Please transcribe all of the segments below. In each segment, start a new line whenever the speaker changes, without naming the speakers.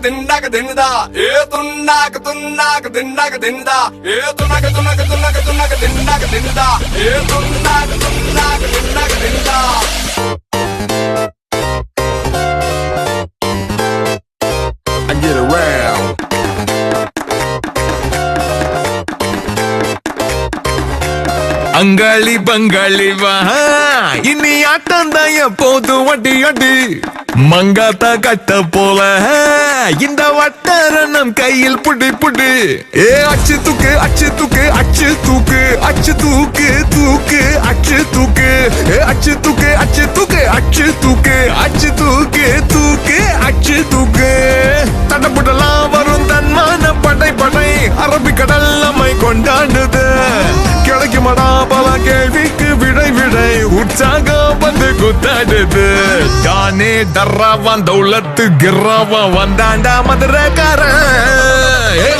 தின்னாக தின்னுதா ஏ துன்னாக தின்னாக ஏ துன்னாக தின்னாக தின்னுதா ஏ துன்னாக தின்னாக தின்னுதா I get around.
அங்காளி பங்காளி வா இனி ஆட்டம் தான் எப்போது வட்டி அடி மங்காத்தா கட்ட போல இந்த வட்டாரணம் கையில் புடி புடி ஏ அச்சு தூக்கு அச்சு தூக்கு அச்சு தூக்கு அச்சு தூக்கு தூக்கு அச்சு தூக்கு ஏ அச்சு தூக்கு அச்சு தூக்கு அச்சு தூக்கு அச்சு தூக்கு தூக்கு அச்சு தூக்கு தடபுடலாம் வரும் தன்மான படை படை அரபிக்கடல் நம்மை கொண்டாடுது கிடைக்குமடா பல கேள்விக்கு விடை விடை உற்சாகம் வந்து குத்தாடுது தானே டர்ராவான் தௌலத்து கிர்ராவா வந்தாண்டா மதுரக்காரன்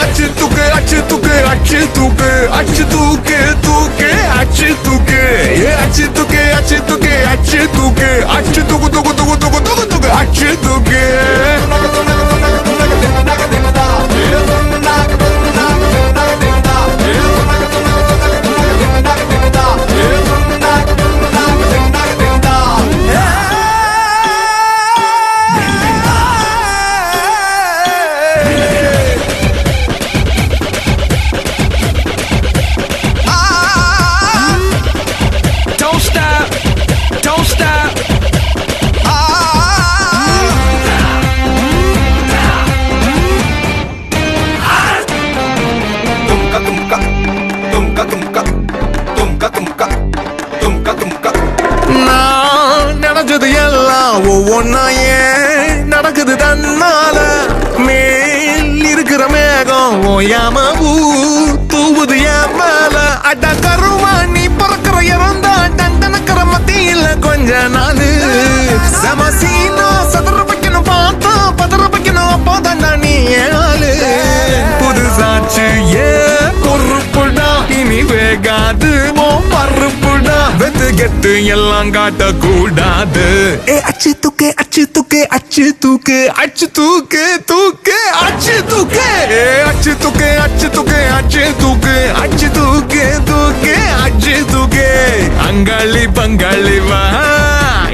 அச்சு தூக்கு அச்சு தூக்கு அச்சு தூக்கு அச்சு தூக்கு தூக்கு அச்சு தூக்கு அச்சு தூக்கு அச்சு தூக்கு அச்சு தூக்கு அச்சு தூக்கு தூக்கு தூக்கு தூக்கு தூக்கு தூக்கு அச்சு தூக்கு நடந்தது எல்லாம் ஒவ்வொன்னா ஏன் நடக்குது தன்னால மேல் இருக்கிற மேகம் ஓயாம தூவுது என் மேல அட கருவா நீ பிறக்கிற இறந்தா டண்டனக்கிற மத்தியில கொஞ்ச நாளு சமசீனா சதுர வைக்கணும் பார்த்தா பதற வைக்கணும் அப்போதான் நீ ஏழு புதுசாச்சு ஏ பொறுப்புடா இனி வேகாது பருப்புடா வெத்து கெட்டு எல்லாம் காட்ட கூடாது ஏ அச்சு தூக்கு அச்சு தூக்கு அச்சு தூக்கு அச்சு தூக்கு தூக்கு அச்சு தூக்கு ஏ அச்சு தூக்கு அச்சு தூக்கு அச்சு தூக்கு அச்சு தூக்கு தூக்கு அச்சு தூக்கு அங்காளி பங்காளி வா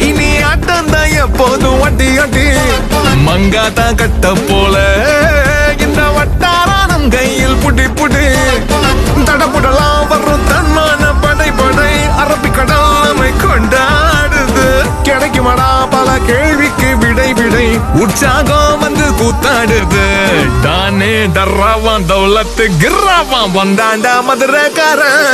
இனி ஆட்டம் தான் எப்போதும் வட்டி அட்டி மங்காத்தா கட்ட போல இந்த வட்டாரம் கையில் புடி புடி தடபுடலாம் வரும் தன்மான படை படை அரபிக்கடல் நம்மை கொண்டாடுது கிடைக்குமடா பல கேள்விக்கு விடை விடை உற்சாகம் வந்து கூத்தாடுது தானே டர்ராவான் தௌலத்து கிர்ராவான் வந்தாண்டா மதுரக்காரன்